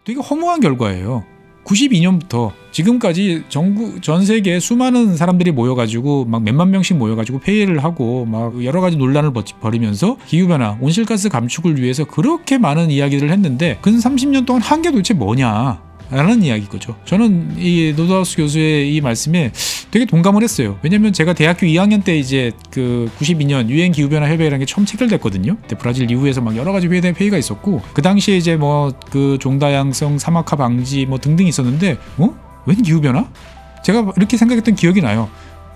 되게 허무한 결과예요. 92년부터 지금까지 전 세계에 수많은 사람들이 모여가지고 막 몇만 명씩 모여가지고 회의를 하고 막 여러 가지 논란을 벌이면서 기후변화, 온실가스 감축을 위해서 그렇게 많은 이야기들을 했는데 근 30년 동안 한 게 도대체 뭐냐 라는 이야기거죠. 저는 이 노드하우스 교수의 이 말씀에 되게 동감을 했어요. 왜냐면 제가 대학교 2학년 때 이제 그 92년 유엔 기후변화 협약이라는 게 처음 체결됐거든요. 그때 브라질 리우에서 막 여러 가지 회의가 있었고 그 당시에 이제 뭐 그 종다양성 사막화 방지 뭐 등등이 있었는데 웬 기후변화? 제가 이렇게 생각했던 기억이 나요.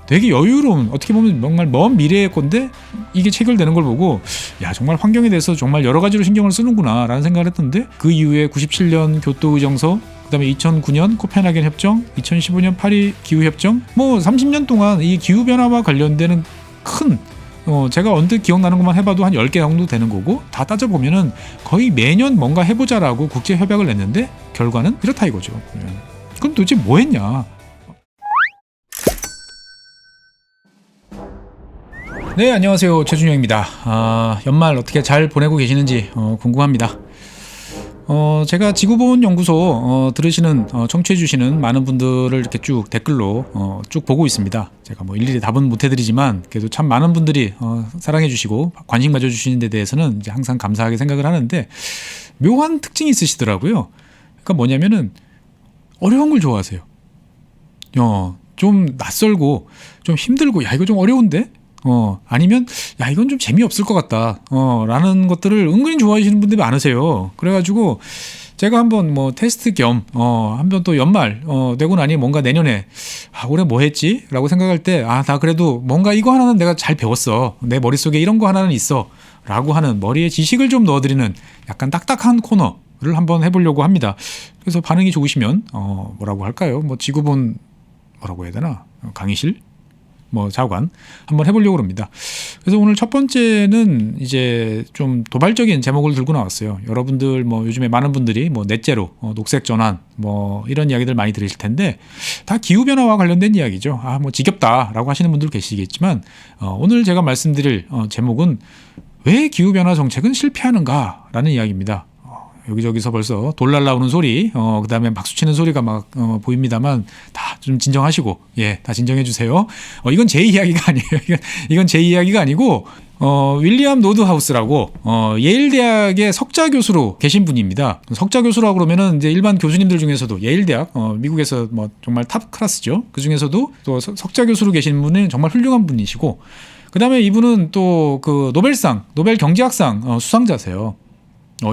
되게 여유로운, 어떻게 보면 정말 먼 미래의 건데 이게 체결되는 걸 보고 야 정말 환경에 대해서 정말 여러 가지로 신경을 쓰는구나 라는 생각을 했던데 그 이후에 97년 교토의정서, 그 다음에 2009년 코펜하겐 협정, 2015년 파리 기후협정, 뭐 30년 동안 이 기후변화와 관련되는 큰 제가 언뜻 기억나는 것만 해봐도 한 10개 정도 되는 거고 다 따져보면은 거의 매년 뭔가 해보자라고 국제협약을 냈는데 결과는 이렇다 이거죠. 그럼 도대체 뭐 했냐? 네, 안녕하세요. 최준영입니다. 연말 어떻게 잘 보내고 계시는지 궁금합니다. 제가 지구보훈연구소 들으시는 청취해주시는 많은 분들을 이렇게 쭉 댓글로 쭉 보고 있습니다. 제가 뭐 일일이 답은 못 해드리지만 그래도 참 많은 분들이 사랑해주시고 관심 가져주시는 데 대해서는 이제 항상 감사하게 생각을 하는데 묘한 특징이 있으시더라고요. 그러니까 뭐냐면은 어려운 걸 좋아하세요. 좀 낯설고 좀 힘들고 야 이거 좀 어려운데? 아니면 야 이건 좀 재미없을 것 같다 라는 것들을 은근히 좋아하시는 분들이 많으세요. 그래가지고 제가 한번 뭐 테스트 겸 한번 또 연말 되고 나니 뭔가 내년에 올해 뭐 했지? 라고 생각할 때 나 그래도 뭔가 이거 하나는 내가 잘 배웠어, 내 머릿속에 이런 거 하나는 있어 라고 하는 머리에 지식을 좀 넣어드리는 약간 딱딱한 코너를 한번 해보려고 합니다. 그래서 반응이 좋으시면 뭐라고 할까요? 뭐 지구본 뭐라고 해야 되나? 강의실? 뭐 자관 한번 해보려고 합니다. 그래서 오늘 첫 번째는 이제 좀 도발적인 제목을 들고 나왔어요. 여러분들 뭐 요즘에 많은 분들이 뭐 넷제로, 녹색 전환 뭐 이런 이야기들 많이 들으실 텐데 다 기후 변화와 관련된 이야기죠. 뭐 지겹다라고 하시는 분들 계시겠지만 오늘 제가 말씀드릴 제목은 왜 기후 변화 정책은 실패하는가라는 이야기입니다. 여기저기서 벌써 돌 날라오는 소리, 그 다음에 박수 치는 소리가 막 보입니다만 다 좀 진정하시고, 다 진정해 주세요. 이건 제 이야기가 아니에요. 이건 제 이야기가 아니고 윌리엄 노드하우스라고 예일 대학의 석좌 교수로 계신 분입니다. 석좌 교수라고 그러면은 이제 일반 교수님들 중에서도 예일 대학 미국에서 뭐 정말 탑 클래스죠. 그 중에서도 또 석좌 교수로 계신 분은 정말 훌륭한 분이시고, 그 다음에 이분은 또 그 노벨 경제학상 수상자세요.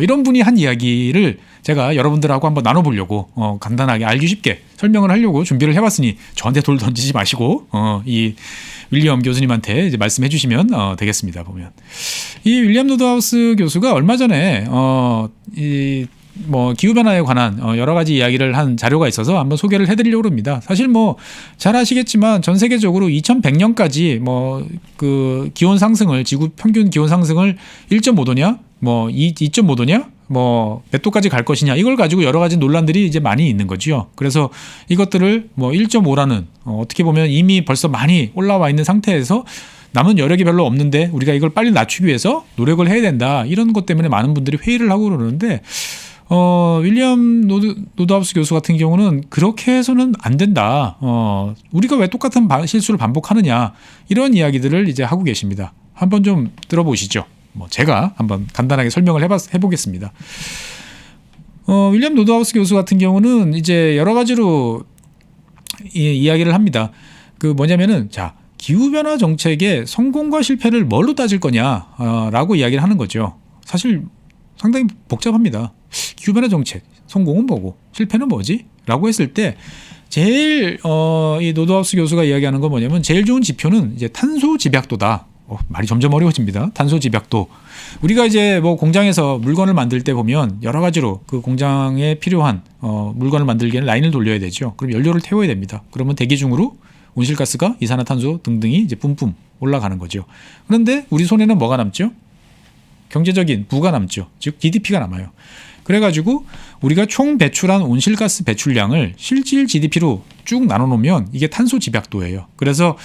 이런 분이 한 이야기를 제가 여러분들하고 한번 나눠보려고 간단하게 알기 쉽게 설명을 하려고 준비를 해봤으니 저한테 돌 던지지 마시고 이 윌리엄 교수님한테 이제 말씀해 주시면 되겠습니다. 보면 이 윌리엄 노드하우스 교수가 얼마 전에 이 뭐 기후변화에 관한 여러 가지 이야기를 한 자료가 있어서 한번 소개를 해드리려고 합니다. 사실 뭐 잘 아시겠지만 전 세계적으로 2100년까지 뭐 그 기온 상승을, 지구 평균 기온 상승을 1.5도냐 뭐 2.5도냐 뭐 몇 도까지 갈 것이냐, 이걸 가지고 여러 가지 논란들이 이제 많이 있는 거죠. 그래서 이것들을 뭐 1.5라는 어떻게 보면 이미 벌써 많이 올라와 있는 상태에서 남은 여력이 별로 없는데 우리가 이걸 빨리 낮추기 위해서 노력을 해야 된다, 이런 것 때문에 많은 분들이 회의를 하고 그러는데 윌리엄 노드하우스 교수 같은 경우는 그렇게 해서는 안 된다. 우리가 왜 똑같은 실수를 반복하느냐, 이런 이야기들을 이제 하고 계십니다. 한번 좀 들어보시죠. 뭐 제가 한번 간단하게 설명을 해보겠습니다. 윌리엄 노드하우스 교수 같은 경우는 이제 여러 가지로 이야기를 합니다. 그 뭐냐면은 자, 기후변화 정책의 성공과 실패를 뭘로 따질 거냐라고 이야기를 하는 거죠. 사실 상당히 복잡합니다. 기후변화 정책 성공은 뭐고 실패는 뭐지? 라고 했을 때 제일 이 노드하우스 교수가 이야기하는 건 뭐냐면 제일 좋은 지표는 이제 탄소 집약도다. 말이 점점 어려워집니다. 탄소 집약도. 우리가 이제 뭐 공장에서 물건을 만들 때 보면 여러 가지로 그 공장에 필요한 물건을 만들기에는 라인을 돌려야 되죠. 그럼 연료를 태워야 됩니다. 그러면 대기 중으로 온실가스가 이산화탄소 등등이 이제 뿜뿜 올라가는 거죠. 그런데 우리 손에는 뭐가 남죠? 경제적인 부가 남죠. 즉 GDP가 남아요. 그래가지고 우리가 총 배출한 온실가스 배출량을 실질 GDP로 쭉 나눠놓으면 이게 탄소 집약도예요. 그래서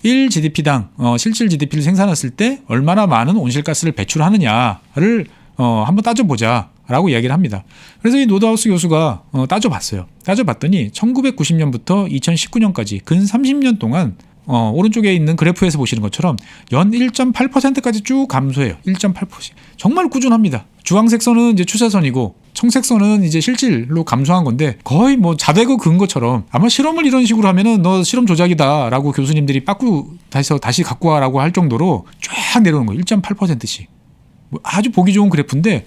1 GDP당 실질 GDP를 생산했을 때 얼마나 많은 온실가스를 배출하느냐를 한번 따져보자 라고 이야기를 합니다. 그래서 이 노드하우스 교수가 따져봤어요. 따져봤더니 1990년부터 2019년까지 근 30년 동안 오른쪽에 있는 그래프에서 보시는 것처럼 연 1.8%까지 쭉 감소해요. 1.8%. 정말 꾸준합니다. 주황색 선은 이제 추세선이고 청색 선은 이제 실질로 감소한 건데 거의 뭐 자대고 근 것처럼 아마 실험을 이런 식으로 하면은 너 실험 조작이다라고 교수님들이 빠꾸 다시 갖고 와라고 할 정도로 쫙 내려오는 거예요. 1.8%씩. 뭐 아주 보기 좋은 그래프인데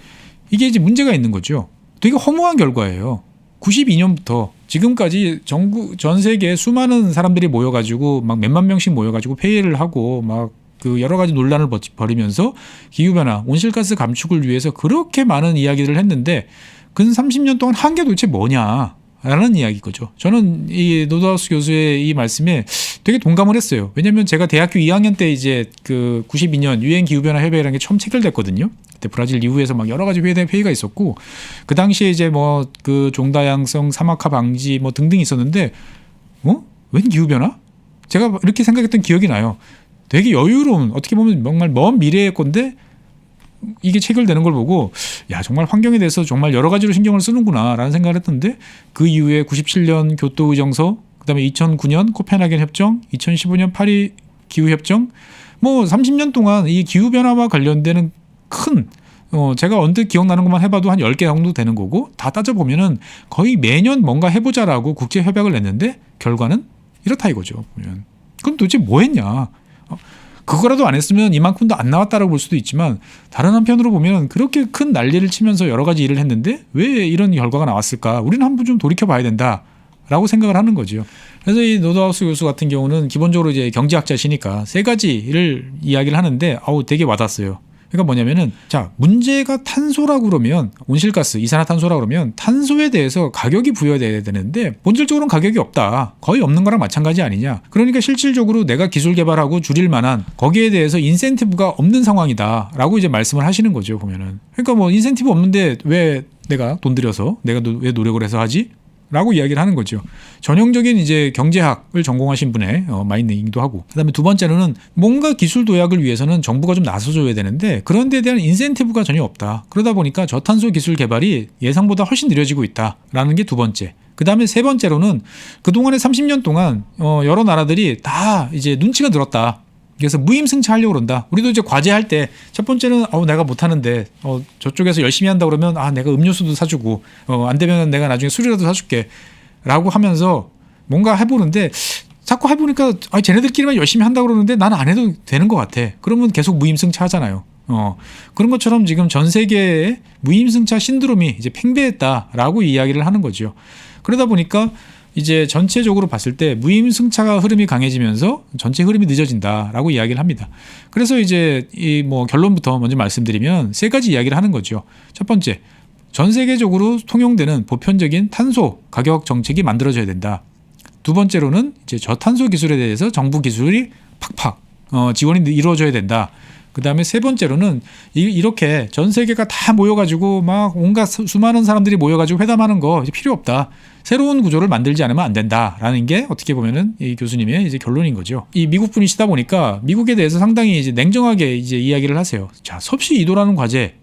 이게 이제 문제가 있는 거죠. 되게 허무한 결과예요. 92년부터 지금까지 전 세계에 수많은 사람들이 모여가지고 막 몇만 명씩 모여가지고 회의를 하고 막 그 여러 가지 논란을 벌이면서 기후변화, 온실가스 감축을 위해서 그렇게 많은 이야기를 했는데 근 30년 동안 한 게 도대체 뭐냐라는 이야기인 거죠. 저는 이 노드하우스 교수의 이 말씀에 되게 동감을 했어요. 왜냐하면 제가 대학교 2학년 때 이제 그 92년 유엔 기후변화 협약이라는 게 처음 체결됐거든요. 그때 브라질 이후에서 막 여러 가지 회의가 있었고 그 당시에 이제 뭐 그 종다양성 사막화 방지 뭐 등등 있었는데 웬 기후변화? 제가 이렇게 생각했던 기억이 나요. 되게 여유로운 어떻게 보면 정말 먼 미래의 건데 이게 체결되는 걸 보고 야 정말 환경에 대해서 정말 여러 가지로 신경을 쓰는구나라는 생각을 했던데 그 이후에 97년 교토의정서 그다음에 2009년 코펜하겐 협정 2015년 파리 기후협정 뭐 30년 동안 이 기후변화와 관련되는 큰 제가 언뜻 기억나는 것만 해봐도 한 10개 정도 되는 거고 다 따져보면은 거의 매년 뭔가 해보자라고 국제협약을 냈는데 결과는 이렇다 이거죠. 보면. 그럼 도대체 뭐 했냐. 그거라도 안 했으면 이만큼도 안 나왔다라고 볼 수도 있지만 다른 한편으로 보면 그렇게 큰 난리를 치면서 여러 가지 일을 했는데 왜 이런 결과가 나왔을까? 우리는 한번 좀 돌이켜봐야 된다라고 생각을 하는 거죠. 그래서 이 노드하우스 교수 같은 경우는 기본적으로 이제 경제학자시니까 세 가지를 이야기를 하는데 되게 와닿았어요. 그러니까 뭐냐면은 자 문제가 탄소라고 그러면 온실가스 이산화탄소라고 그러면 탄소에 대해서 가격이 부여돼야 되는데 본질적으로는 가격이 없다. 거의 없는 거랑 마찬가지 아니냐. 그러니까 실질적으로 내가 기술 개발하고 줄일 만한 거기에 대해서 인센티브가 없는 상황이다라고 이제 말씀을 하시는 거죠. 보면은 그러니까 뭐 인센티브 없는데 왜 내가 돈 들여서 내가 왜 노력을 해서 하지? 라고 이야기를 하는 거죠. 전형적인 이제 경제학을 전공하신 분의 마인딩도 하고 그다음에 두 번째로는 뭔가 기술 도약을 위해서는 정부가 좀 나서줘야 되는데 그런 데에 대한 인센티브가 전혀 없다. 그러다 보니까 저탄소 기술 개발이 예상보다 훨씬 느려지고 있다라는 게 두 번째. 그다음에 세 번째로는 그동안에 30년 동안 여러 나라들이 다 이제 눈치가 들었다. 그래서 무임승차하려고 그런다. 우리도 이제 과제할 때 첫 번째는 내가 못하는데 저쪽에서 열심히 한다 그러면 내가 음료수도 사주고 안 되면 내가 나중에 술이라도 사줄게 라고 하면서 뭔가 해보는데 자꾸 해보니까 쟤네들끼리만 열심히 한다고 그러는데 나는 안 해도 되는 것 같아. 그러면 계속 무임승차 하잖아요. 그런 것처럼 지금 전 세계의 무임승차 신드롬이 이제 팽배했다라고 이야기를 하는 거죠. 그러다 보니까 이제 전체적으로 봤을 때 무임승차가 흐름이 강해지면서 전체 흐름이 늦어진다라고 이야기를 합니다. 그래서 이제 이 뭐 결론부터 먼저 말씀드리면 세 가지 이야기를 하는 거죠. 첫 번째, 전 세계적으로 통용되는 보편적인 탄소 가격 정책이 만들어져야 된다. 두 번째로는 이제 저탄소 기술에 대해서 정부 기술이 팍팍 지원이 이루어져야 된다. 그 다음에 세 번째로는 이렇게 전 세계가 다 모여가지고 막 온갖 수많은 사람들이 모여가지고 회담하는 거 필요 없다. 새로운 구조를 만들지 않으면 안 된다라는 게 어떻게 보면은 이 교수님의 이제 결론인 거죠. 이 미국 분이시다 보니까 미국에 대해서 상당히 이제 냉정하게 이제 이야기를 하세요. 자, 섭씨 이도라는 과제,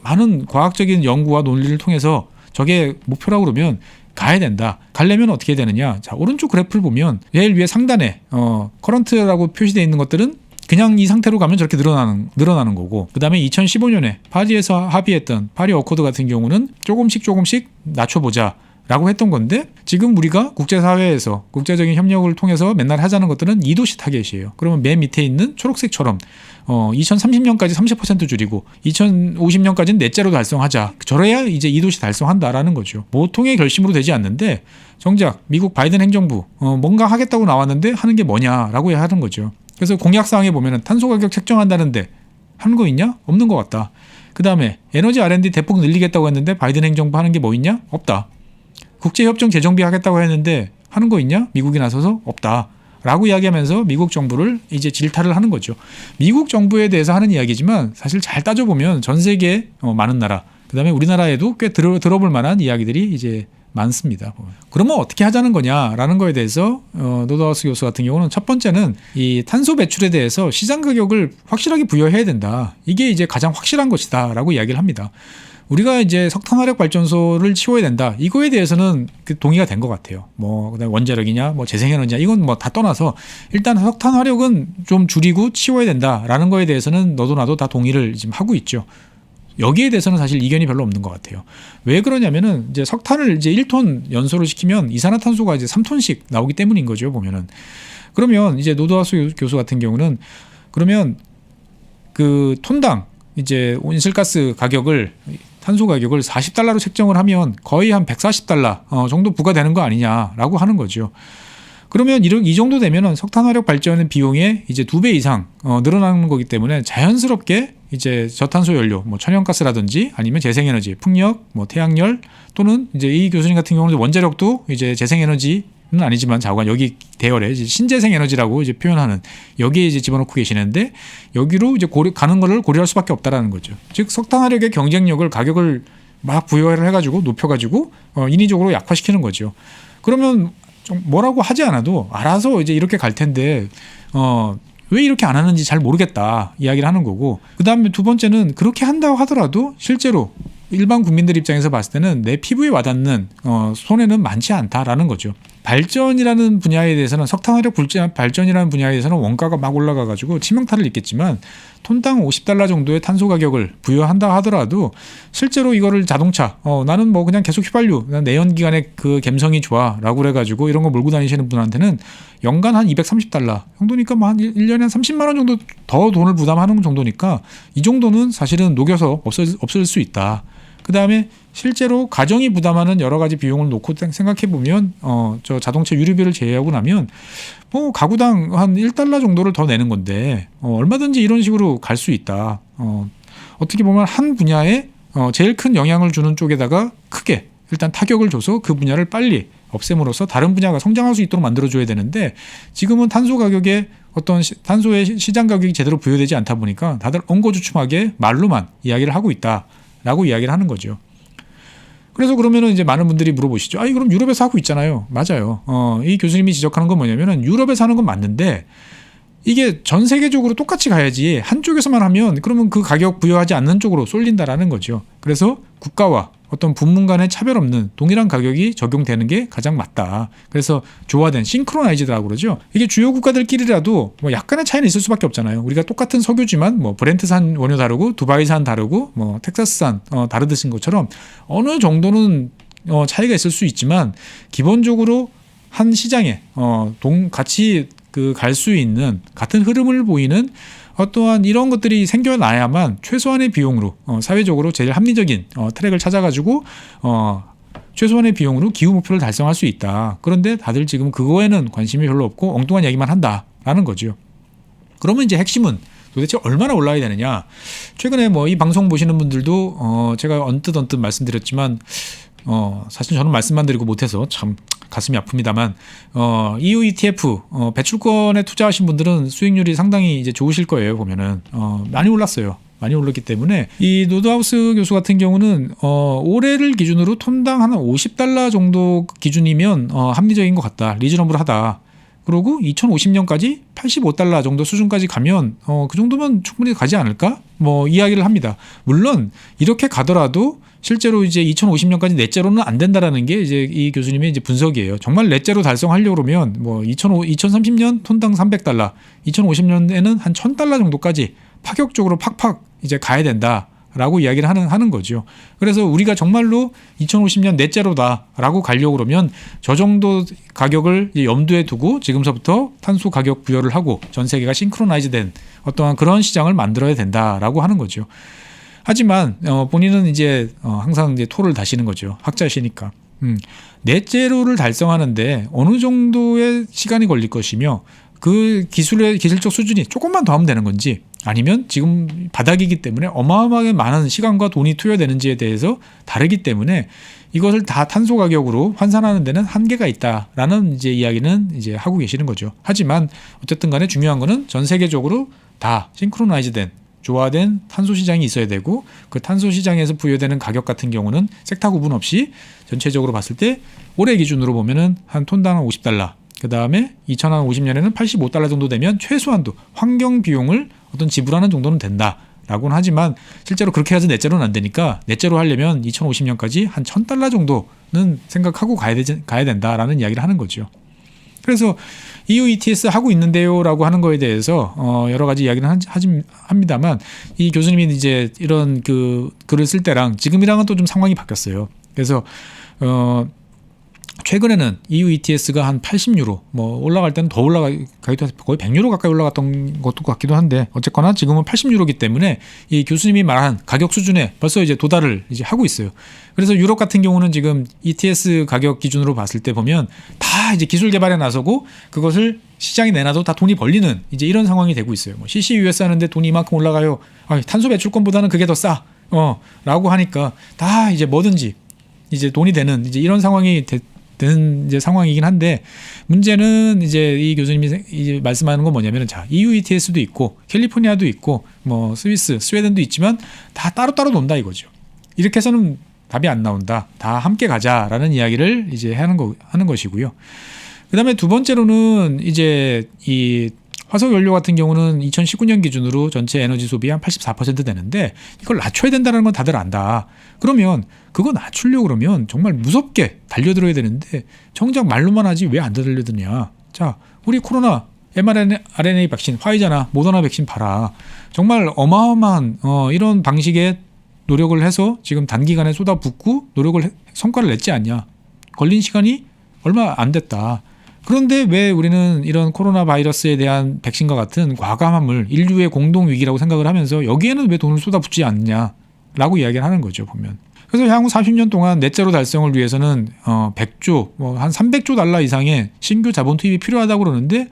많은 과학적인 연구와 논리를 통해서 저게 목표라고 그러면 가야 된다. 가려면 어떻게 되느냐? 자, 오른쪽 그래프를 보면 제일 위에 상단에 커런트라고 표시되어 있는 것들은 그냥 이 상태로 가면 저렇게 늘어나는 거고 그 다음에 2015년에 파리에서 합의했던 파리 어코드 같은 경우는 조금씩 낮춰보자 라고 했던 건데 지금 우리가 국제사회에서 국제적인 협력을 통해서 맨날 하자는 것들은 2도씨 타겟이에요. 그러면 맨 밑에 있는 초록색처럼 2030년까지 30% 줄이고 2050년까지는 넷제로 달성하자. 저래야 이제 2도씨 달성한다라는 거죠. 보통의 결심으로 되지 않는데 정작 미국 바이든 행정부 뭔가 하겠다고 나왔는데 하는 게 뭐냐라고 하는 거죠. 그래서 공약사항에 보면은 탄소 가격 책정한다는데 하는 거 있냐? 없는 것 같다. 그 다음에 에너지 R&D 대폭 늘리겠다고 했는데 바이든 행정부 하는 게 뭐 있냐? 없다. 국제협정 재정비 하겠다고 했는데 하는 거 있냐? 미국이 나서서 없다. 라고 이야기하면서 미국 정부를 이제 질타를 하는 거죠. 미국 정부에 대해서 하는 이야기지만 사실 잘 따져보면 전 세계 많은 나라, 그 다음에 우리나라에도 꽤 들어볼 만한 이야기들이 이제 많습니다. 그러면 어떻게 하자는 거냐라는 거에 대해서 노드하우스 교수 같은 경우는 첫 번째는 이 탄소 배출에 대해서 시장 가격을 확실하게 부여해야 된다. 이게 이제 가장 확실한 것이다라고 이야기를 합니다. 우리가 이제 석탄 화력 발전소를 치워야 된다. 이거에 대해서는 그 동의가 된 것 같아요. 뭐 그다음에 원자력이냐, 뭐 재생에너지냐 이건 뭐 다 떠나서 일단 석탄 화력은 좀 줄이고 치워야 된다라는 거에 대해서는 너도 나도 다 동의를 지금 하고 있죠. 여기에 대해서는 사실 이견이 별로 없는 것 같아요. 왜 그러냐면은 이제 석탄을 이제 1톤 연소를 시키면 이산화탄소가 이제 3톤씩 나오기 때문인 거죠, 보면은. 그러면 이제 노드하우스 교수 같은 경우는 그러면 그 톤당 이제 온실가스 가격을 탄소 가격을 $40로 책정을 하면 거의 한 $140 정도 부과되는 거 아니냐라고 하는 거죠. 그러면 이 정도 되면은 석탄 화력 발전의 비용의 이제 2배 이상 늘어나는 거기 때문에 자연스럽게 이제 저탄소 연료, 뭐 천연가스라든지 아니면 재생에너지, 풍력, 뭐 태양열 또는 이제 이 교수님 같은 경우는 원자력도 이제 재생에너지는 아니지만 자관 여기 대열에 이제 신재생에너지라고 이제 표현하는 여기에 이제 집어넣고 계시는데 여기로 이제 가는 거를 고려할 수밖에 없다라는 거죠. 즉 석탄 화력의 경쟁력을 가격을 막 부여를 해가지고 높여가지고 인위적으로 약화시키는 거죠. 그러면 좀 뭐라고 하지 않아도 알아서 이제 이렇게 갈 텐데 왜 이렇게 안 하는지 잘 모르겠다 이야기를 하는 거고, 그 다음에 두 번째는 그렇게 한다고 하더라도 실제로 일반 국민들 입장에서 봤을 때는 내 피부에 와닿는 손해는 많지 않다라는 거죠. 발전이라는 분야에 대해서는 석탄 화력 발전이라는 분야에 대해서는 원가가 막 올라가가지고 치명타를 입겠지만 톤당 $50 정도의 탄소 가격을 부여한다 하더라도 실제로 이거를 자동차 나는 뭐 그냥 계속 휘발유 내연기관의 그 감성이 좋아라고 그래가지고 이런 거 몰고 다니시는 분한테는 연간 한 $230 정도니까 뭐 한 1년에 한 30만 원 정도 더 돈을 부담하는 정도니까 이 정도는 사실은 녹여서 없을 수 있다. 그 다음에 실제로 가정이 부담하는 여러 가지 비용을 놓고 생각해 보면 저 자동차 유류비를 제외하고 나면 뭐 가구당 한 $1 정도를 더 내는 건데 얼마든지 이런 식으로 갈 수 있다. 어떻게 보면 한 분야에 제일 큰 영향을 주는 쪽에다가 크게 일단 타격을 줘서 그 분야를 빨리 없앰으로써 다른 분야가 성장할 수 있도록 만들어줘야 되는데 지금은 탄소 가격에 어떤 탄소의 시장 가격이 제대로 부여되지 않다 보니까 다들 엉거주춤하게 말로만 이야기를 하고 있다라고 이야기를 하는 거죠. 그래서 그러면은 이제 많은 분들이 물어보시죠. 아니 그럼 유럽에서 하고 있잖아요. 맞아요. 이 교수님이 지적하는 건 뭐냐면은 유럽에서 하는 건 맞는데 이게 전 세계적으로 똑같이 가야지 한쪽에서만 하면 그러면 그 가격 부여하지 않는 쪽으로 쏠린다라는 거죠. 그래서 국가와 어떤 부문 간의 차별 없는 동일한 가격이 적용되는 게 가장 맞다. 그래서 조화된 싱크로나이즈드라고 그러죠. 이게 주요 국가들끼리라도 뭐 약간의 차이는 있을 수밖에 없잖아요. 우리가 똑같은 석유지만 뭐 브렌트산 원유 다르고 두바이산 다르고 뭐 텍사스산 다르듯인 것처럼 어느 정도는 차이가 있을 수 있지만 기본적으로 한 시장에 같이 그 갈 수 있는 같은 흐름을 보이는 어떠한 이런 것들이 생겨나야만 최소한의 비용으로 사회적으로 제일 합리적인 트랙을 찾아가지고 최소한의 비용으로 기후 목표를 달성할 수 있다. 그런데 다들 지금 그거에는 관심이 별로 없고 엉뚱한 얘기만 한다라는 거죠. 그러면 이제 핵심은 도대체 얼마나 올라야 되느냐. 최근에 뭐 이 방송 보시는 분들도 제가 언뜻 말씀드렸지만 사실 저는 말씀만 드리고 못해서 참 가슴이 아픕니다만 EU ETF 배출권에 투자하신 분들은 수익률이 상당히 이제 좋으실 거예요. 보면은 많이 올랐어요. 많이 올랐기 때문에 이 노드하우스 교수 같은 경우는 올해를 기준으로 톤당 한 $50 정도 기준이면 합리적인 것 같다. 리즈너블하다. 그리고 2050년까지 $85 정도 수준까지 가면 그 정도면 충분히 가지 않을까? 뭐 이야기를 합니다. 물론 이렇게 가더라도 실제로 이제 2050년까지 넷제로는 안 된다라는 게 이제 이 교수님의 이제 분석이에요. 정말 넷제로 달성하려고 그러면 뭐 2030년 톤당 $300, 2050년에는 한 $1,000 정도까지 파격적으로 팍팍 이제 가야 된다라고 이야기를 하는 거죠. 그래서 우리가 정말로 2050년 넷제로다라고 가려고 그러면 저 정도 가격을 염두에 두고 지금서부터 탄소 가격 부여를 하고 전 세계가 싱크로나이즈된 어떠한 그런 시장을 만들어야 된다라고 하는 거죠. 하지만 본인은 이제 항상 이제 토를 다시는 거죠. 학자시니까. 넷제로를 달성하는데 어느 정도의 시간이 걸릴 것이며 그 기술적 수준이 조금만 더 하면 되는 건지 아니면 지금 바닥이기 때문에 어마어마하게 많은 시간과 돈이 투여되는지에 대해서 다르기 때문에 이것을 다 탄소 가격으로 환산하는 데는 한계가 있다라는 이제 이야기는 이제 하고 계시는 거죠. 하지만 어쨌든 간에 중요한 거는 전 세계적으로 다 싱크로나이즈된 조화된 탄소 시장이 있어야 되고 그 탄소 시장에서 부여되는 가격 같은 경우는 섹터 구분 없이 전체적으로 봤을 때 올해 기준으로 보면은 한 톤당 $50, 그 다음에 2050년에는 $85 정도 되면 최소한도 환경 비용을 어떤 지불하는 정도는 된다. 라고는 하지만 실제로 그렇게 해서 넷제로는 안 되니까 넷제로 하려면 2050년까지 한 $1,000 정도는 생각하고 가야 된다라는 이야기를 하는 거죠. 그래서 EU ETS 하고 있는데요라고 하는 거에 대해서 여러 가지 이야기를 합니다만 이 교수님이 이제 이런 그 글을 쓸 때랑 지금이랑은 또 좀 상황이 바뀌었어요. 그래서 최근에는 EU ETS가 한 80유로, 뭐 올라갈 때는 더 올라가기도 해서 거의 100유로 가까이 올라갔던 것도 같기도 한데 어쨌거나 지금은 80유로이기 때문에 이 교수님이 말한 가격 수준에 벌써 이제 도달을 이제 하고 있어요. 그래서 유럽 같은 경우는 지금 ETS 가격 기준으로 봤을 때 보면 다 이제 기술 개발에 나서고 그것을 시장에 내놔도 다 돈이 벌리는 이제 이런 상황이 되고 있어요. 뭐 CCUS 하는데 돈이 이만큼 올라가요. 탄소 배출권보다는 그게 더 싸. 라고 하니까 다 이제 뭐든지 이제 돈이 되는 이제 이런 상황이 되는 이제 상황이긴 한데 문제는 이제 이 교수님이 이제 말씀하는 건 뭐냐면은 자, EU ETS도 있고 캘리포니아도 있고 뭐 스위스, 스웨덴도 있지만 다 따로따로 논다 이거죠. 이렇게 해서는 답이 안 나온다. 다 함께 가자라는 이야기를 이제 하는 것이고요. 그다음에 두 번째로는 이제 이 화석 연료 같은 경우는 2019년 기준으로 전체 에너지 소비 한 84% 되는데 이걸 낮춰야 된다는 건 다들 안다. 그러면 그거 낮추려고 그러면 정말 무섭게 달려들어야 되는데 정작 말로만 하지 왜 안 달려드냐. 자, 우리 코로나 mRNA 백신, 화이자나 모더나 백신 봐라. 정말 어마어마한 이런 방식의 노력을 해서 지금 단기간에 쏟아붓고 성과를 냈지 않냐. 걸린 시간이 얼마 안 됐다. 그런데 왜 우리는 이런 코로나 바이러스에 대한 백신과 같은 과감함을 인류의 공동 위기라고 생각을 하면서 여기에는 왜 돈을 쏟아붓지 않냐라고 이야기를 하는 거죠, 보면. 그래서 향후 30년 동안 넷제로 달성을 위해서는 100조, 한 300조 달러 이상의 신규 자본 투입이 필요하다고 그러는데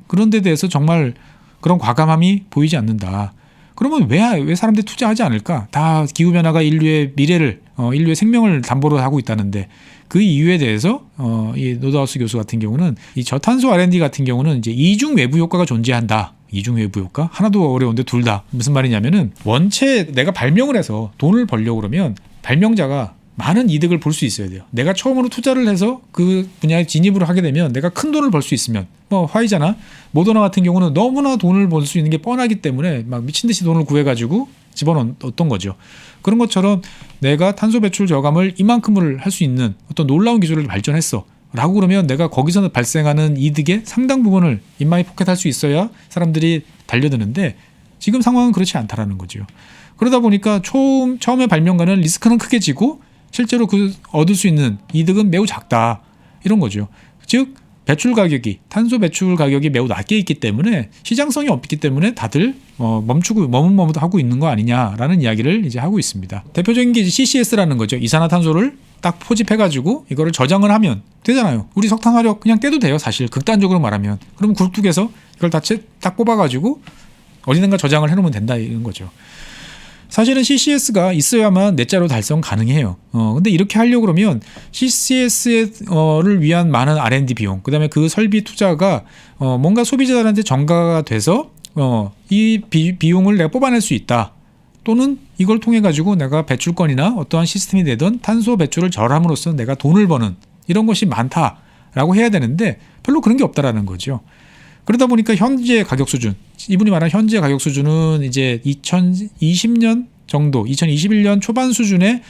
그런 데 대해서 정말 그런 과감함이 보이지 않는다. 그러면 왜 사람들이 투자하지 않을까? 다 기후변화가 인류의 미래를, 인류의 생명을 담보로 하고 있다는데 그 이유에 대해서 이 노드하우스 교수 같은 경우는 이 저탄소 R&D 같은 경우는 이제 이중 외부 효과가 존재한다. 이중 외부 효과? 하나도 어려운데 둘 다. 무슨 말이냐면은 원체 내가 발명을 해서 돈을 벌려고 그러면 발명자가 많은 이득을 볼 수 있어야 돼요. 내가 처음으로 투자를 해서 그 분야에 진입을 하게 되면 내가 큰 돈을 벌 수 있으면 뭐 화이자나 모더나 같은 경우는 너무나 돈을 벌 수 있는 게 뻔하기 때문에 막 미친 듯이 돈을 구해가지고 집어넣었던 거죠. 그런 것처럼 내가 탄소 배출 저감을 이만큼을 할 수 있는 어떤 놀라운 기술을 발전했어. 라고 그러면 내가 거기서 발생하는 이득의 상당 부분을 인마이 포켓할 수 있어야 사람들이 달려드는데 지금 상황은 그렇지 않다라는 거죠. 그러다 보니까 처음에 발명가는 리스크는 크게 지고 실제로 얻을 수 있는 이득은 매우 작다. 이런 거죠. 즉 탄소 배출 가격이 매우 낮게 있기 때문에 시장성이 없기 때문에 다들 머뭇머뭇하고 있는 거 아니냐라는 이야기를 이제 하고 있습니다. 대표적인 게 CCS라는 거죠. 이산화탄소를 딱 포집해가지고 이거를 저장을 하면 되잖아요. 우리 석탄 화력 그냥 떼도 돼요. 사실 극단적으로 말하면. 그럼 굴뚝에서 이걸 딱 뽑아가지고 어디든가 저장을 해놓으면 된다 이런 거죠. 사실은 CCS가 있어야만 넷제로 달성 가능해요. 근데 이렇게 하려고 그러면 CCS를 위한 많은 R&D 비용, 그다음에 그 설비 투자가 뭔가 소비자들한테 전가가 돼서 이 비용을 내가 뽑아낼 수 있다. 또는 이걸 통해 가지고 내가 배출권이나 어떠한 시스템이 되던 탄소 배출을 절함으로써 내가 돈을 버는 이런 것이 많다라고 해야 되는데 별로 그런 게 없다라는 거죠. 그러다 보니까 현재 가격 수준, 이분이 말한 현재 가격 수준은 이제 2020년 정도, 2021년 초반 수준의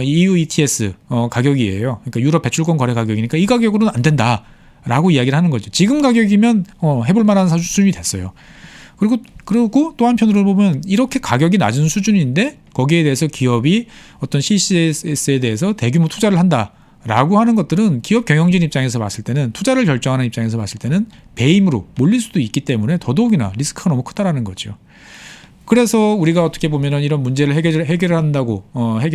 EU ETS 가격이에요. 그러니까 유럽 배출권 거래 가격이니까 이 가격으로는 안 된다라고 이야기를 하는 거죠. 지금 가격이면 해볼 만한 수준이 됐어요. 그리고 또 한편으로 보면 이렇게 가격이 낮은 수준인데 거기에 대해서 기업이 어떤 CCS에 대해서 대규모 투자를 한다라고 하는 것들은 기업 경영진 입장에서 봤을 때는 투자를 결정하는 입장에서 봤을 때는 배임으로 몰릴 수도 있기 때문에 더더욱이나 리스크가 너무 크다라는 거죠. 그래서 우리가 어떻게 보면은 이런 문제를 해결을 한다고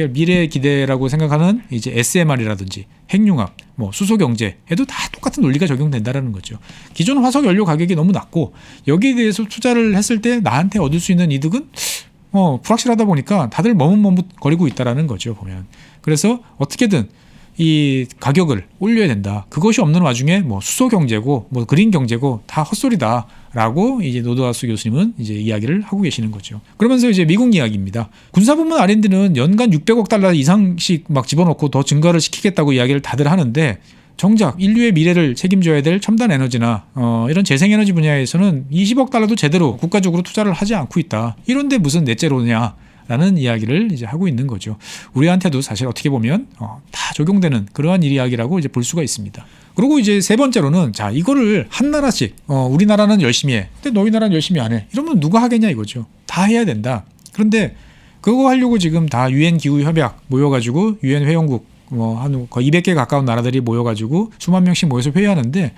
미래의 기대라고 생각하는 이제 SMR이라든지 핵융합, 수소 경제에도 다 똑같은 논리가 적용된다라는 거죠. 기존 화석 연료 가격이 너무 낮고 여기에 대해서 투자를 했을 때 나한테 얻을 수 있는 이득은 불확실하다 보니까 다들 머뭇머뭇거리고 있다라는 거죠, 보면. 그래서 어떻게든 이 가격을 올려야 된다. 그것이 없는 와중에 수소 경제고 그린 경제고 다 헛소리다라고 이제 노드하우스 교수님은 이제 이야기를 하고 계시는 거죠. 그러면서 이제 미국 이야기입니다. 군사부문 R&D는 연간 600억 달러 이상씩 막 집어넣고 더 증가를 시키겠다고 이야기를 다들 하는데 정작 인류의 미래를 책임져야 될 첨단 에너지나 이런 재생에너지 분야에서는 20억 달러도 제대로 국가적으로 투자를 하지 않고 있다. 이런데 무슨 넷제로냐? 라는 이야기를 이제 하고 있는 거죠. 우리한테도 사실 어떻게 보면 다 적용되는 그러한 이야기라고 이제 볼 수가 있습니다. 그리고 이제 세 번째로는 자, 이거를 한 나라씩 우리나라는 열심히 해. 근데 너희 나라는 열심히 안 해. 이러면 누가 하겠냐 이거죠. 다 해야 된다. 그런데 그거 하려고 지금 다 유엔 기후 협약 모여가지고 유엔 회원국 한 거의 200개 가까운 나라들이 모여가지고 수만 명씩 모여서 회의하는데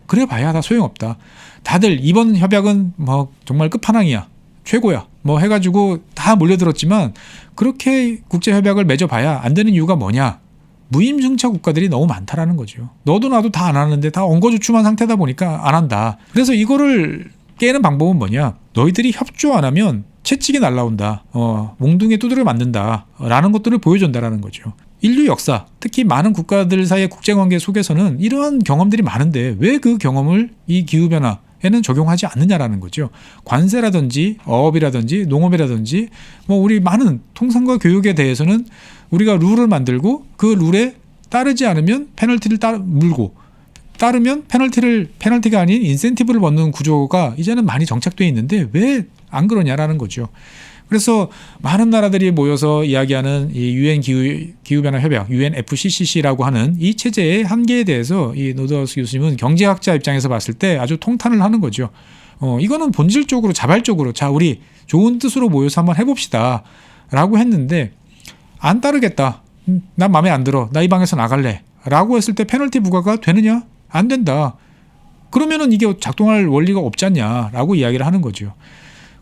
그래 봐야 다 소용없다. 다들 이번 협약은 뭐 정말 끝판왕이야. 최고야. 뭐 해가지고 다 몰려들었지만 그렇게 국제협약을 맺어봐야 안 되는 이유가 뭐냐. 무임승차 국가들이 너무 많다라는 거죠. 너도 나도 다 안 하는데 다 엉거주춤한 상태다 보니까 안 한다. 그래서 이거를 깨는 방법은 뭐냐. 너희들이 협조 안 하면 채찍이 날라온다. 몽둥이에 두드려 맞는다. 라는 것들을 보여준다라는 거죠. 인류 역사, 특히 많은 국가들 사이의 국제관계 속에서는 이러한 경험들이 많은데 왜 그 경험을 이 기후변화에는 적용하지 않느냐라는 거죠. 관세라든지 어업이라든지 농업이라든지 뭐 우리 많은 통상과 교육에 대해서는 우리가 룰을 만들고 그 룰에 따르지 않으면 페널티를 물고 따르면 페널티가 아닌 인센티브를 받는 구조가 이제는 많이 정착되어 있는데 왜 안 그러냐라는 거죠. 그래서 많은 나라들이 모여서 이야기하는 이 유엔 기후변화 협약 UNFCCC라고 하는 이 체제의 한계에 대해서 이 노드하우스 교수님은 경제학자 입장에서 봤을 때 아주 통탄을 하는 거죠. 이거는 본질적으로 자발적으로 자 우리 좋은 뜻으로 모여서 한번 해봅시다 라고 했는데 안 따르겠다. 난 마음에 안 들어. 나 이 방에서 나갈래. 라고 했을 때 페널티 부과가 되느냐? 안 된다. 그러면은 이게 작동할 원리가 없지 않냐라고 이야기를 하는 거죠.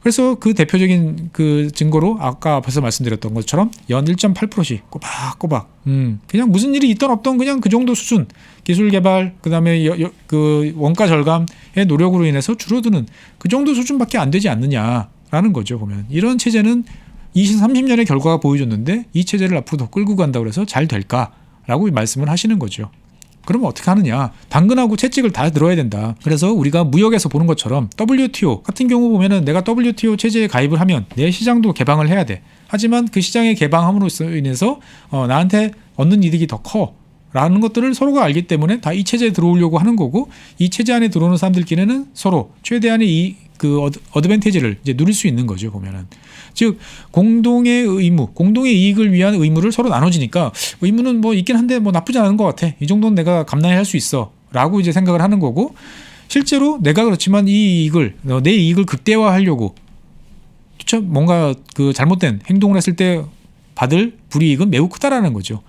그래서 그 대표적인 그 증거로 아까 앞에서 말씀드렸던 것처럼 연 1.8%씩 꼬박꼬박 그냥 무슨 일이 있던 없던 그냥 그 정도 수준 기술 개발 그다음에 그 원가 절감의 노력으로 인해서 줄어드는 그 정도 수준밖에 안 되지 않느냐라는 거죠. 보면 이런 체제는 20, 30년의 결과가 보여줬는데 이 체제를 앞으로 더 끌고 간다고 해서 잘 될까라고 말씀을 하시는 거죠. 그러면 어떻게 하느냐. 당근하고 채찍을 다 들어야 된다. 그래서 우리가 무역에서 보는 것처럼 WTO 같은 경우 보면은 내가 WTO 체제에 가입을 하면 내 시장도 개방을 해야 돼. 하지만 그 시장의 개방함으로 인해서 나한테 얻는 이득이 더 커. 라는 것들을 서로가 알기 때문에 다 이 체제에 들어오려고 하는 거고 이 체제 안에 들어오는 사람들끼리는 서로 최대한의 그 어드밴티지를 이제 누릴 수 있는 거죠. 보면은. 즉 공동의 의무, 공동의 이익을 위한 의무를 서로 나눠지니까 의무는 뭐 있긴 한데 뭐 나쁘지 않은 것 같아. 이 정도는 내가 감당해 할 수 있어. 라고 이제 생각을 하는 거고 실제로 내가 그렇지만 이 이익을 내 이익을 극대화하려고 뭔가 그 잘못된 행동을 했을 때 받을 불이익은 매우 크다라는 거죠.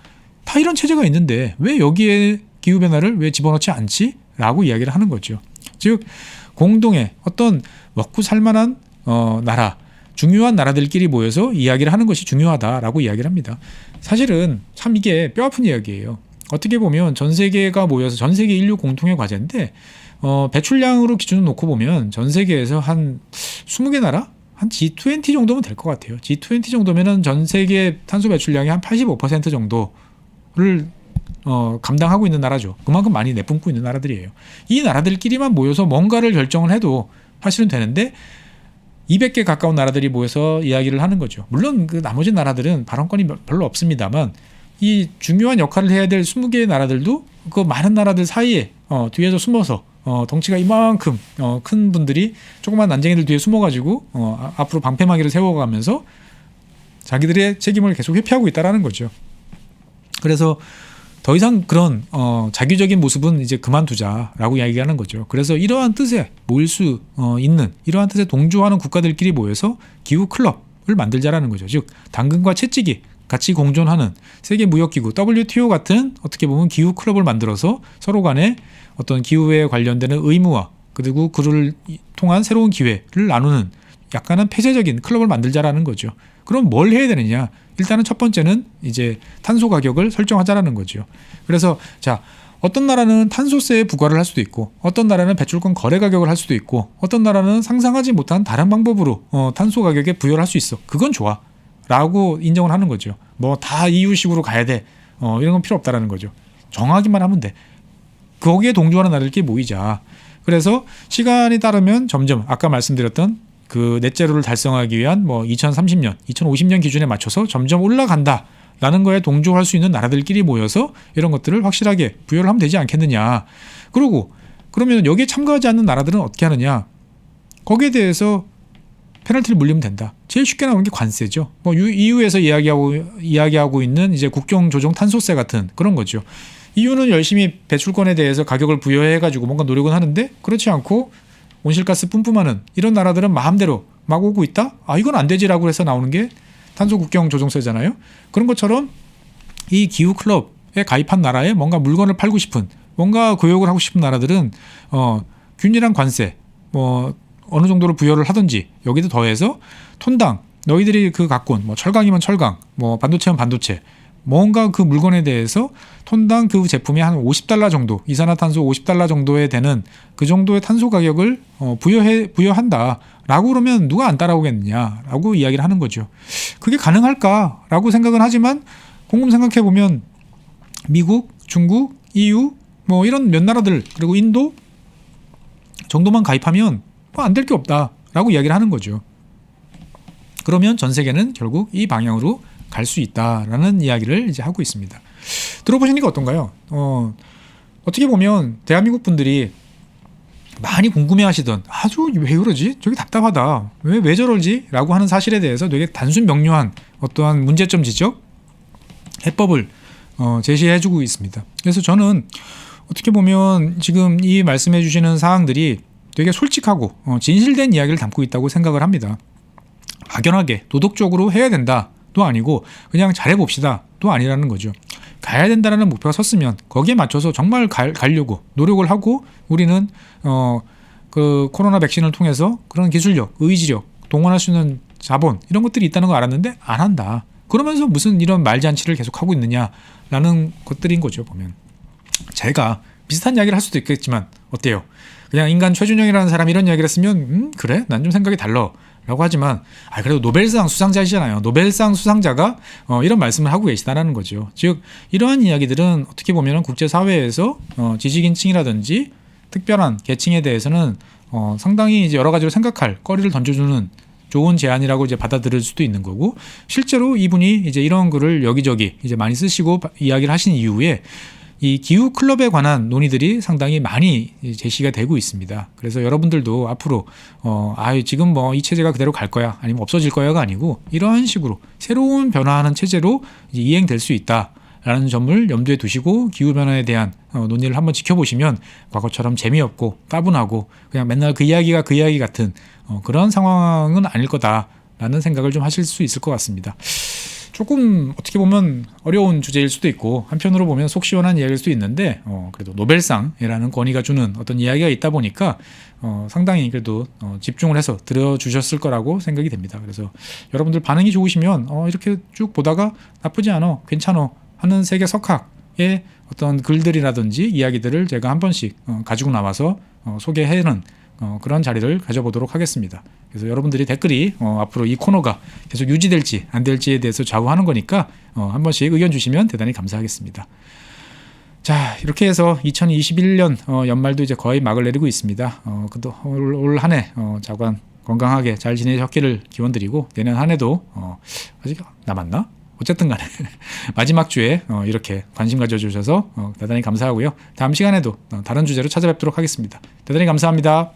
다 이런 체제가 있는데 왜 여기에 기후변화를 왜 집어넣지 않지? 라고 이야기를 하는 거죠. 즉 공동의 어떤 먹고 살만한 나라 중요한 나라들끼리 모여서 이야기를 하는 것이 중요하다라고 이야기를 합니다. 사실은 참 이게 뼈아픈 이야기예요. 어떻게 보면 전 세계가 모여서 전 세계 인류 공통의 과제인데 배출량으로 기준을 놓고 보면 전 세계에서 한 20개 나라? 한 G20 정도면 될 것 같아요. G20 정도면은 전 세계 탄소 배출량의 한 85% 정도를 감당하고 있는 나라죠. 그만큼 많이 내뿜고 있는 나라들이에요. 이 나라들끼리만 모여서 뭔가를 결정을 해도 사실은 되는데 200개 가까운 나라들이 모여서 이야기를 하는 거죠. 물론 그 나머지 나라들은 발언권이 별로 없습니다만 이 중요한 역할을 해야 될 20개의 나라들도 그 많은 나라들 사이에 뒤에서 숨어서 덩치가 이만큼 큰 분들이 조그만 난쟁이들 뒤에 숨어가지고 앞으로 방패막이를 세워가면서 자기들의 책임을 계속 회피하고 있다라는 거죠. 그래서 더 이상 그런 자기적인 모습은 이제 그만두자라고 이야기하는 거죠. 그래서 이러한 뜻에 모일 수 있는 이러한 뜻에 동조하는 국가들끼리 모여서 기후 클럽을 만들자라는 거죠. 즉 당근과 채찍이 같이 공존하는 세계무역기구 WTO 같은 어떻게 보면 기후 클럽을 만들어서 서로 간에 어떤 기후에 관련되는 의무와 그리고 그를 통한 새로운 기회를 나누는 약간은 폐쇄적인 클럽을 만들자라는 거죠. 그럼 뭘 해야 되느냐? 일단은 첫 번째는 이제 탄소 가격을 설정하자라는 거죠. 그래서 자, 어떤 나라는 탄소세에 부과를 할 수도 있고 어떤 나라는 배출권 거래 가격을 할 수도 있고 어떤 나라는 상상하지 못한 다른 방법으로 탄소 가격에 부여를 할 수 있어. 그건 좋아. 라고 인정을 하는 거죠. 뭐 다 EU식으로 가야 돼. 이런 건 필요 없다라는 거죠. 정하기만 하면 돼. 거기에 동조하는 나라들끼리 모이자. 그래서 시간이 따르면 점점 아까 말씀드렸던 그 넷제로를 달성하기 위한 뭐 2030년, 2050년 기준에 맞춰서 점점 올라간다. 라는 거에 동조할 수 있는 나라들끼리 모여서 이런 것들을 확실하게 부여를 하면 되지 않겠느냐. 그리고 그러면 여기에 참가하지 않는 나라들은 어떻게 하느냐. 거기에 대해서 페널티를 물리면 된다. 제일 쉽게 나오는 게 관세죠. 뭐 EU에서 이야기하고 있는 이제 국경 조정 탄소세 같은 그런 거죠. EU는 열심히 배출권에 대해서 가격을 부여해가지고 뭔가 노력은 하는데 그렇지 않고 온실가스 뿜뿜하는 이런 나라들은 마음대로 막 오고 있다? 아, 이건 안 되지라고 해서 나오는 게 탄소 국경 조정세잖아요. 그런 것처럼 이 기후 클럽에 가입한 나라에 뭔가 물건을 팔고 싶은 뭔가 교역을 하고 싶은 나라들은 균일한 관세 뭐 어느 정도로 부여를 하든지 여기도 더해서 톤당 너희들이 그 갖고 온 뭐 철강이면 철강 뭐 반도체면 반도체 뭔가 그 물건에 대해서 톤당 그 제품이 한 $50 정도 이산화탄소 $50 정도에 되는 그 정도의 탄소 가격을 부여한다라고 그러면 누가 안 따라오겠느냐라고 이야기를 하는 거죠. 그게 가능할까라고 생각은 하지만 곰곰 생각해 보면 미국, 중국, EU 뭐 이런 몇 나라들 그리고 인도 정도만 가입하면 뭐 안 될 게 없다라고 이야기를 하는 거죠. 그러면 전 세계는 결국 이 방향으로 갈 수 있다라는 이야기를 이제 하고 있습니다. 들어보시니까 어떤가요? 어떻게 보면 대한민국 분들이 많이 궁금해하시던 아주 왜 그러지? 저기 답답하다. 왜 저러지? 라고 하는 사실에 대해서 되게 단순 명료한 어떠한 문제점 지적, 해법을 제시해주고 있습니다. 그래서 저는 어떻게 보면 지금 이 말씀해 주시는 사항들이 되게 솔직하고 진실된 이야기를 담고 있다고 생각을 합니다. 막연하게 도덕적으로 해야 된다도 아니고 그냥 잘해봅시다 도 아니라는 거죠. 가야 된다는 목표가 섰으면 거기에 맞춰서 정말 가려고 노력을 하고 우리는 그 코로나 백신을 통해서 그런 기술력, 의지력, 동원할 수 있는 자본 이런 것들이 있다는 걸 알았는데 안 한다. 그러면서 무슨 이런 말잔치를 계속하고 있느냐라는 것들인 거죠. 보면 제가 비슷한 이야기를 할 수도 있겠지만 어때요? 그냥 인간 최준영이라는 사람이 이런 이야기를 했으면 그래? 난 좀 생각이 달라 라고 하지만 그래도 노벨상 수상자이잖아요. 노벨상 수상자가 이런 말씀을 하고 계시다라는 거죠. 즉 이러한 이야기들은 어떻게 보면 국제사회에서 지식인층이라든지 특별한 계층에 대해서는 상당히 이제 여러 가지로 생각할 거리를 던져주는 좋은 제안이라고 이제 받아들일 수도 있는 거고 실제로 이분이 이제 이런 글을 여기저기 이제 많이 쓰시고 이야기를 하신 이후에 이 기후 클럽에 관한 논의들이 상당히 많이 제시가 되고 있습니다. 그래서 여러분들도 앞으로 지금 뭐 이 체제가 그대로 갈 거야 아니면 없어질 거야가 아니고 이러한 식으로 새로운 변화하는 체제로 이제 이행될 수 있다라는 점을 염두에 두시고 기후 변화에 대한 논의를 한번 지켜보시면 과거처럼 재미없고 따분하고 그냥 맨날 그 이야기가 그 이야기 같은 그런 상황은 아닐 거다라는 생각을 좀 하실 수 있을 것 같습니다. 조금 어떻게 보면 어려운 주제일 수도 있고 한편으로 보면 속 시원한 이야기일 수도 있는데 그래도 노벨상이라는 권위가 주는 어떤 이야기가 있다 보니까 상당히 그래도 집중을 해서 들어주셨을 거라고 생각이 됩니다. 그래서 여러분들 반응이 좋으시면 이렇게 쭉 보다가 나쁘지 않아 괜찮아 하는 세계 석학의 어떤 글들이라든지 이야기들을 제가 한 번씩 가지고 나와서 소개하는 그런 자리를 가져보도록 하겠습니다. 그래서 여러분들이 댓글이 앞으로 이 코너가 계속 유지될지 안 될지에 대해서 좌우하는 거니까 한 번씩 의견 주시면 대단히 감사하겠습니다. 자, 이렇게 해서 2021년 연말도 이제 거의 막을 내리고 있습니다. 그래도 올 한 해 자관 건강하게 잘 지내셨기를 기원드리고 내년 한 해도 아직 남았나? 어쨌든 간에 마지막 주에 이렇게 관심 가져주셔서 대단히 감사하고요. 다음 시간에도 다른 주제로 찾아뵙도록 하겠습니다. 대단히 감사합니다.